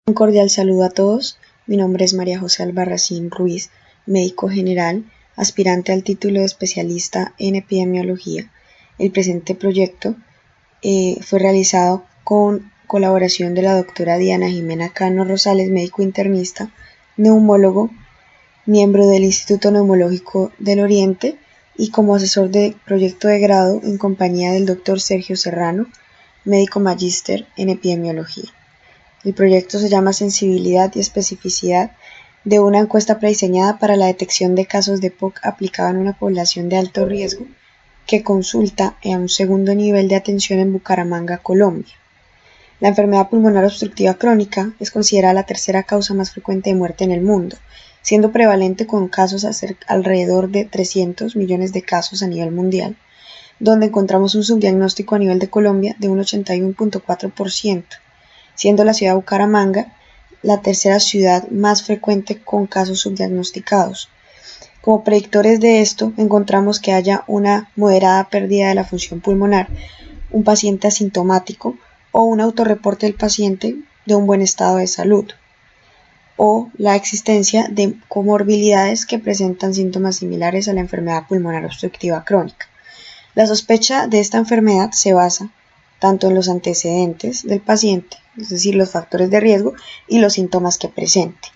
Un cordial saludo a todos. Mi nombre es María José Albarracín Ruiz, médico general, aspirante al título de especialista en epidemiología. El presente proyecto fue realizado con colaboración de la doctora Diana Jimena Cano Rosales, médico internista, neumólogo, miembro del Instituto Neumológico del Oriente y como asesor de proyecto de grado en compañía del doctor Sergio Serrano, médico magíster en epidemiología. El proyecto se llama Sensibilidad y especificidad de una encuesta prediseñada para la detección de casos de POC aplicada en una población de alto riesgo que consulta a un segundo nivel de atención en Bucaramanga, Colombia. La enfermedad pulmonar obstructiva crónica es considerada la tercera causa más frecuente de muerte en el mundo, siendo prevalente con casos alrededor de 300 millones de casos a nivel mundial, donde encontramos un subdiagnóstico a nivel de Colombia de un 81.4%. siendo la ciudad de Bucaramanga la tercera ciudad más frecuente con casos subdiagnosticados. Como predictores de esto, encontramos que haya una moderada pérdida de la función pulmonar, un paciente asintomático o un autorreporte del paciente de un buen estado de salud, o la existencia de comorbilidades que presentan síntomas similares a la enfermedad pulmonar obstructiva crónica. La sospecha de esta enfermedad se basa tanto en los antecedentes del paciente, es decir, los factores de riesgo y los síntomas que presente.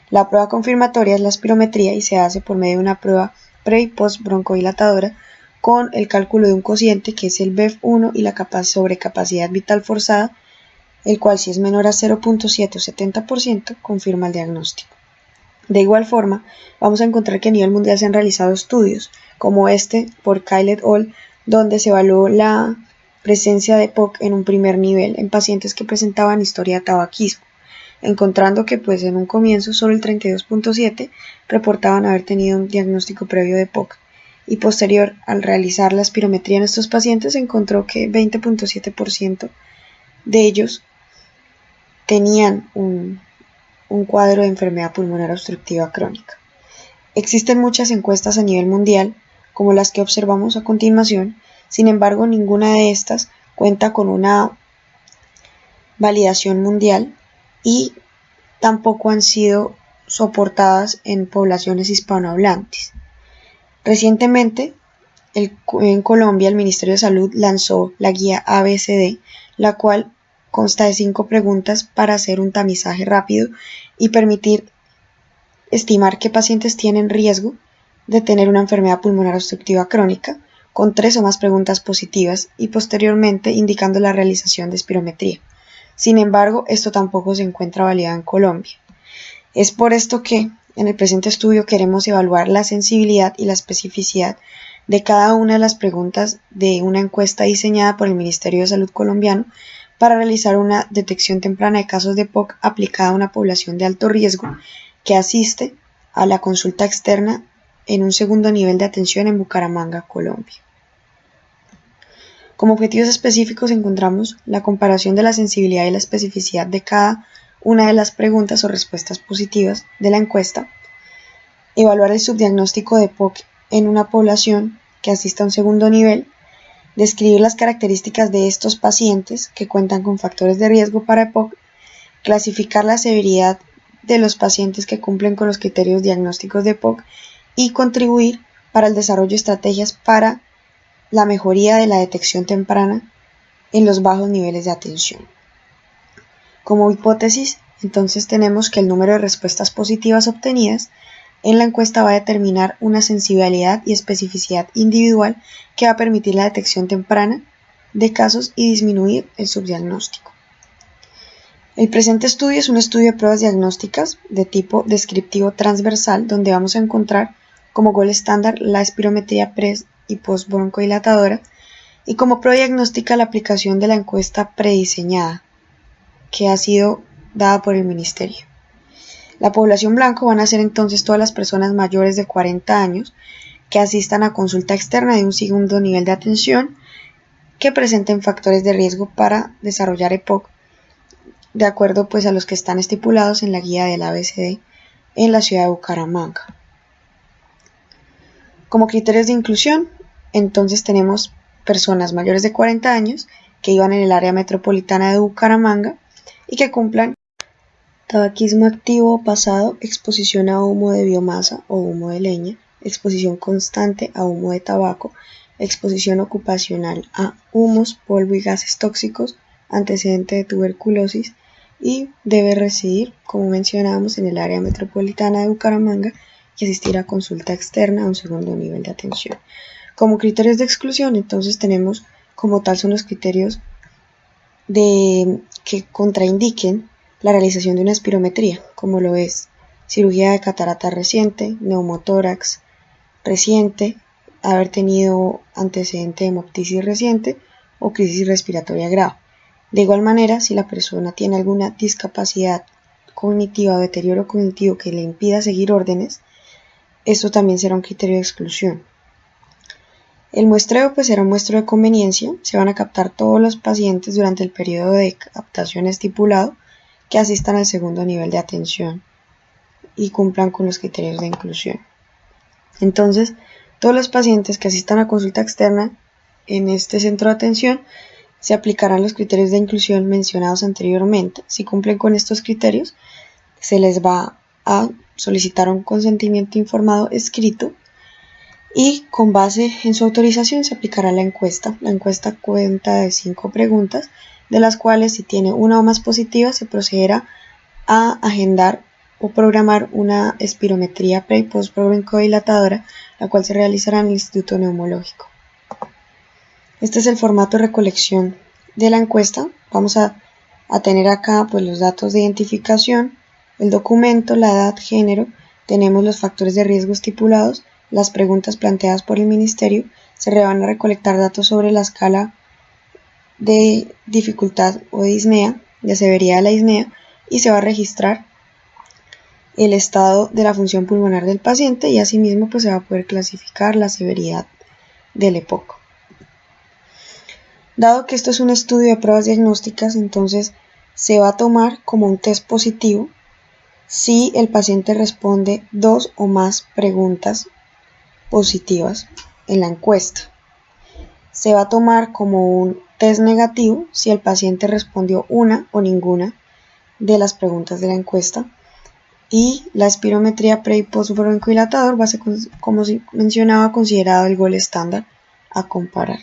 La prueba confirmatoria es la espirometría y se hace por medio de una prueba pre y post broncodilatadora con el cálculo de un cociente que es el BEF1 y la sobrecapacidad vital forzada, el cual si es menor a 0.7 o 70% confirma el diagnóstico. De igual forma, vamos a encontrar que a nivel mundial se han realizado estudios, como este por Kyle et al., donde se evaluó la presencia de POC en un primer nivel en pacientes que presentaban historia de tabaquismo, encontrando que en un comienzo solo el 32.7% reportaban haber tenido un diagnóstico previo de POC, y posterior al realizar la espirometría en estos pacientes se encontró que 20.7% de ellos tenían un cuadro de enfermedad pulmonar obstructiva crónica. Existen muchas encuestas a nivel mundial, como las que observamos a continuación, sin embargo ninguna de estas cuenta con una validación mundial y tampoco han sido soportadas en poblaciones hispanohablantes. Recientemente, en Colombia, el Ministerio de Salud lanzó la guía ABCD, la cual consta de 5 preguntas para hacer un tamizaje rápido y permitir estimar qué pacientes tienen riesgo de tener una enfermedad pulmonar obstructiva crónica, con 3 o más preguntas positivas y posteriormente indicando la realización de espirometría. Sin embargo, esto tampoco se encuentra validado en Colombia. Es por esto que en el presente estudio queremos evaluar la sensibilidad y la especificidad de cada una de las preguntas de una encuesta diseñada por el Ministerio de Salud colombiano para realizar una detección temprana de casos de POC aplicada a una población de alto riesgo que asiste a la consulta externa en un segundo nivel de atención en Bucaramanga, Colombia. Como objetivos específicos encontramos la comparación de la sensibilidad y la especificidad de cada una de las preguntas o respuestas positivas de la encuesta, evaluar el subdiagnóstico de POC en una población que asista a un segundo nivel, describir las características de estos pacientes que cuentan con factores de riesgo para POC, clasificar la severidad de los pacientes que cumplen con los criterios diagnósticos de POC y contribuir para el desarrollo de estrategias para la mejoría de la detección temprana en los bajos niveles de atención. Como hipótesis, entonces tenemos que el número de respuestas positivas obtenidas en la encuesta va a determinar una sensibilidad y especificidad individual que va a permitir la detección temprana de casos y disminuir el subdiagnóstico. El presente estudio es un estudio de pruebas diagnósticas de tipo descriptivo transversal, donde vamos a encontrar como gold estándar la espirometría pre y post broncodilatadora y como prueba diagnóstica la aplicación de la encuesta prediseñada que ha sido dada por el ministerio. La población blanco van a ser entonces todas las personas mayores de 40 años que asistan a consulta externa de un segundo nivel de atención que presenten factores de riesgo para desarrollar EPOC de acuerdo a los que están estipulados en la guía del ABCD en la ciudad de Bucaramanga. Como criterios de inclusión, entonces tenemos personas mayores de 40 años que vivan en el área metropolitana de Bucaramanga y que cumplan Tabaquismo activo o pasado, exposición a humo de biomasa o humo de leña, exposición constante a humo de tabaco, exposición ocupacional a humos, polvo y gases tóxicos, antecedente de tuberculosis y debe residir, como mencionábamos, en el área metropolitana de Bucaramanga y asistir a consulta externa a un segundo nivel de atención. Como criterios de exclusión, entonces tenemos como tal son los criterios que contraindiquen la realización de una espirometría, como lo es cirugía de catarata reciente, neumotórax reciente, haber tenido antecedente de hemoptisis reciente o crisis respiratoria grave. De igual manera, si la persona tiene alguna discapacidad cognitiva o deterioro cognitivo que le impida seguir órdenes, esto también será un criterio de exclusión. El muestreo será un muestreo de conveniencia, se van a captar todos los pacientes durante el periodo de captación estipulado que asistan al segundo nivel de atención y cumplan con los criterios de inclusión. Entonces, todos los pacientes que asistan a consulta externa en este centro de atención se aplicarán los criterios de inclusión mencionados anteriormente. Si cumplen con estos criterios, se les va a solicitar un consentimiento informado escrito y con base en su autorización se aplicará la encuesta. La encuesta cuenta de 5 preguntas, de las cuales si tiene una o más positivas se procederá a agendar o programar una espirometría pre- y post-broncodilatadora, la cual se realizará en el Instituto Neumológico. Este es el formato de recolección de la encuesta. Vamos a tener acá los datos de identificación, el documento, la edad, género, tenemos los factores de riesgo estipulados, las preguntas planteadas por el ministerio, se van a recolectar datos sobre la escala de dificultad o de disnea, de severidad de la disnea, y se va a registrar el estado de la función pulmonar del paciente y asimismo se va a poder clasificar la severidad del EPOC. Dado que esto es un estudio de pruebas diagnósticas, entonces se va a tomar como un test positivo si el paciente responde 2 o más preguntas positivas en la encuesta. Se va a tomar como un test negativo si el paciente respondió una o ninguna de las preguntas de la encuesta. Y la espirometría pre- y post-broncodilatador va a ser, como mencionaba, considerado el gol estándar a comparar.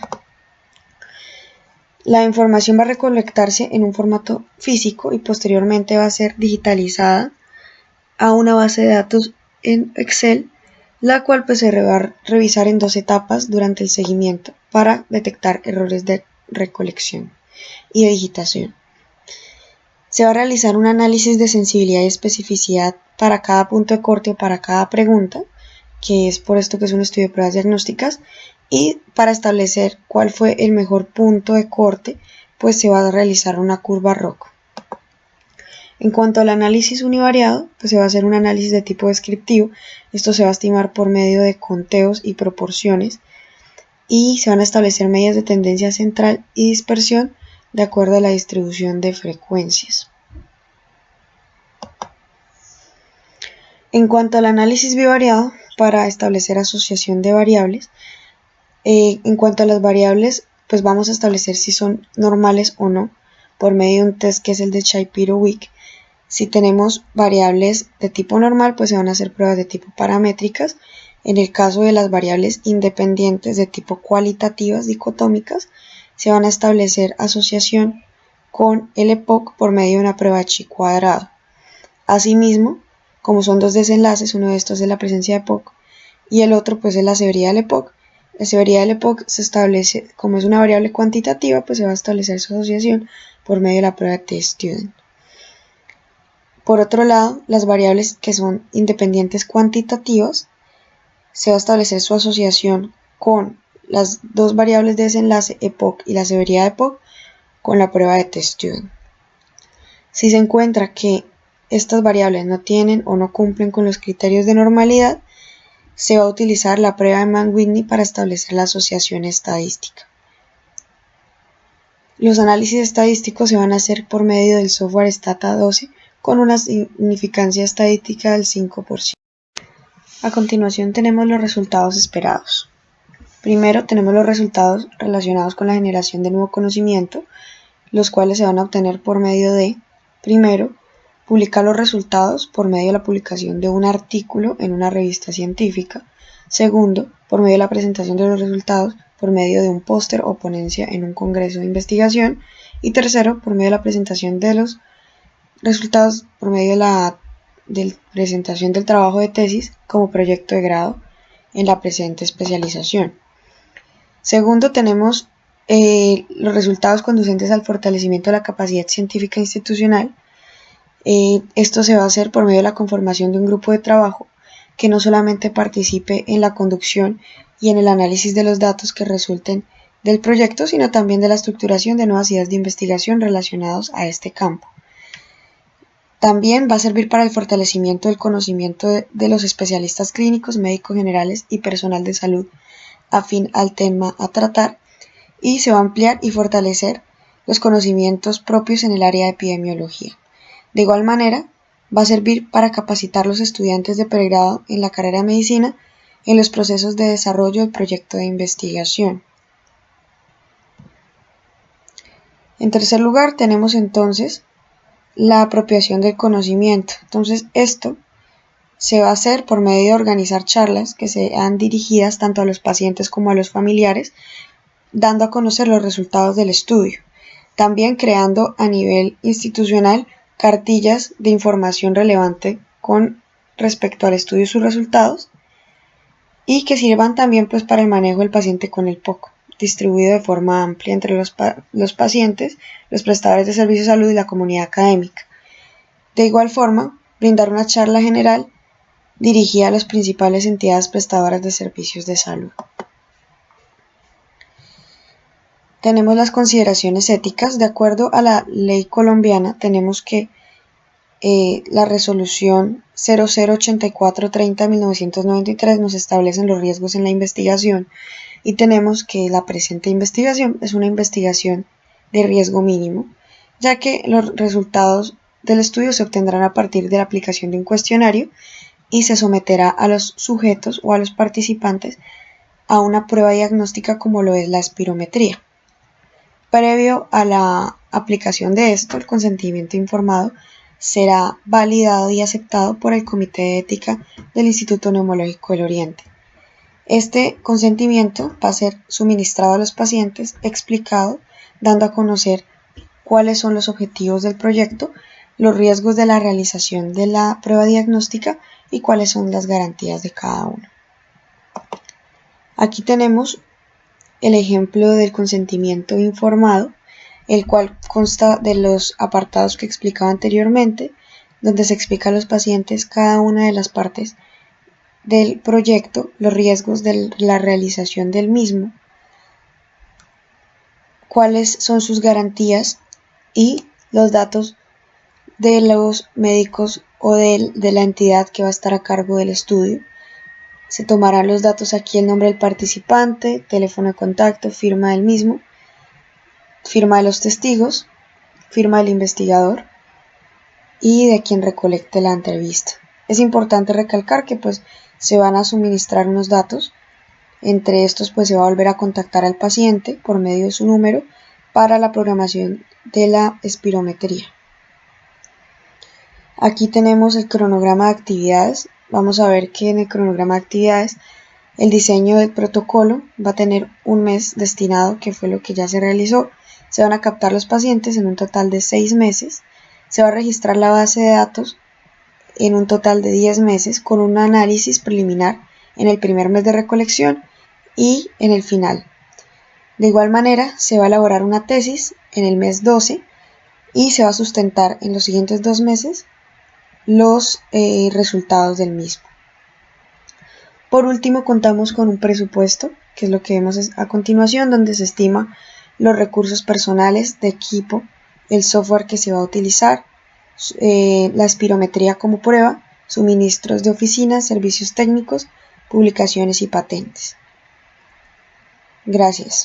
La información va a recolectarse en un formato físico y posteriormente va a ser digitalizada a una base de datos en Excel, la cual se va a revisar en 2 etapas durante el seguimiento para detectar errores de recolección y de digitación. Se va a realizar un análisis de sensibilidad y especificidad para cada punto de corte o para cada pregunta, que es por esto que es un estudio de pruebas diagnósticas, y para establecer cuál fue el mejor punto de corte, se va a realizar una curva ROC. En cuanto al análisis univariado, se va a hacer un análisis de tipo descriptivo. Esto se va a estimar por medio de conteos y proporciones y se van a establecer medidas de tendencia central y dispersión de acuerdo a la distribución de frecuencias. En cuanto al análisis bivariado, para establecer asociación de variables, en cuanto a las variables, vamos a establecer si son normales o no por medio de un test que es el de Shapiro-Wilk. Si tenemos variables de tipo normal, se van a hacer pruebas de tipo paramétricas. En el caso de las variables independientes de tipo cualitativas dicotómicas, se van a establecer asociación con el EPOC por medio de una prueba chi cuadrado. Asimismo, como son 2 desenlaces, uno de estos es la presencia de EPOC y el otro es la severidad del EPOC. La severidad del EPOC se establece, como es una variable cuantitativa, se va a establecer su asociación por medio de la prueba de T-Student. Por otro lado, las variables que son independientes cuantitativas, se va a establecer su asociación con las 2 variables de desenlace EPOC y la severidad de EPOC con la prueba de T-Student. Si se encuentra que estas variables no tienen o no cumplen con los criterios de normalidad, se va a utilizar la prueba de Mann-Whitney para establecer la asociación estadística. Los análisis estadísticos se van a hacer por medio del software Stata12 con una significancia estadística del 5%. A continuación tenemos los resultados esperados. Primero tenemos los resultados relacionados con la generación de nuevo conocimiento, los cuales se van a obtener por medio de, primero, publicar los resultados por medio de la publicación de un artículo en una revista científica. Segundo, por medio de la presentación de los resultados por medio de un póster o ponencia en un congreso de investigación. Y tercero, por medio de la presentación de los resultados por medio de la presentación del trabajo de tesis como proyecto de grado en la presente especialización. Segundo, tenemos los resultados conducentes al fortalecimiento de la capacidad científica institucional. Esto se va a hacer por medio de la conformación de un grupo de trabajo que no solamente participe en la conducción y en el análisis de los datos que resulten del proyecto, sino también de la estructuración de nuevas ideas de investigación relacionados a este campo. También va a servir para el fortalecimiento del conocimiento de los especialistas clínicos, médicos generales y personal de salud afín al tema a tratar, y se va a ampliar y fortalecer los conocimientos propios en el área de epidemiología. De igual manera, va a servir para capacitar a los estudiantes de pregrado en la carrera de medicina en los procesos de desarrollo del proyecto de investigación. En tercer lugar, tenemos entonces la apropiación del conocimiento. Entonces, esto se va a hacer por medio de organizar charlas que sean dirigidas tanto a los pacientes como a los familiares, dando a conocer los resultados del estudio. También creando a nivel institucional cartillas de información relevante con respecto al estudio y sus resultados, y que sirvan también para el manejo del paciente con el POC, distribuido de forma amplia entre los pacientes, los prestadores de servicios de salud y la comunidad académica. De igual forma, brindar una charla general dirigida a las principales entidades prestadoras de servicios de salud. Tenemos las consideraciones éticas. De acuerdo a la ley colombiana, tenemos que la resolución 008430/1993 nos establecen los riesgos en la investigación, y tenemos que la presente investigación es una investigación de riesgo mínimo, ya que los resultados del estudio se obtendrán a partir de la aplicación de un cuestionario y se someterá a los sujetos o a los participantes a una prueba diagnóstica como lo es la espirometría. Previo a la aplicación de esto, el consentimiento informado será validado y aceptado por el Comité de Ética del Instituto Neumológico del Oriente. Este consentimiento va a ser suministrado a los pacientes, explicado, dando a conocer cuáles son los objetivos del proyecto, los riesgos de la realización de la prueba diagnóstica y cuáles son las garantías de cada uno. Aquí tenemos el ejemplo del consentimiento informado, el cual consta de los apartados que explicaba anteriormente, donde se explica a los pacientes cada una de las partes del proyecto, los riesgos de la realización del mismo, cuáles son sus garantías y los datos de los médicos o de la entidad que va a estar a cargo del estudio. Se tomarán los datos aquí: el nombre del participante, teléfono de contacto, firma del mismo, firma de los testigos, firma del investigador y de quien recolecte la entrevista. Es importante recalcar que se van a suministrar unos datos. Entre estos se va a volver a contactar al paciente por medio de su número para la programación de la espirometría. Aquí tenemos el cronograma de actividades. Vamos a ver que en el cronograma de actividades el diseño del protocolo va a tener un mes destinado, que fue lo que ya se realizó. Se van a captar los pacientes en un total de 6 meses. Se va a registrar la base de datos en un total de 10 meses, con un análisis preliminar en el primer mes de recolección y en el final. De igual manera, se va a elaborar una tesis en el mes 12 y se va a sustentar en los siguientes 2 meses los resultados del mismo. Por último, contamos con un presupuesto, que es lo que vemos a continuación, donde se estima los recursos personales de equipo, el software que se va a utilizar, la espirometría como prueba, suministros de oficina, servicios técnicos, publicaciones y patentes. Gracias.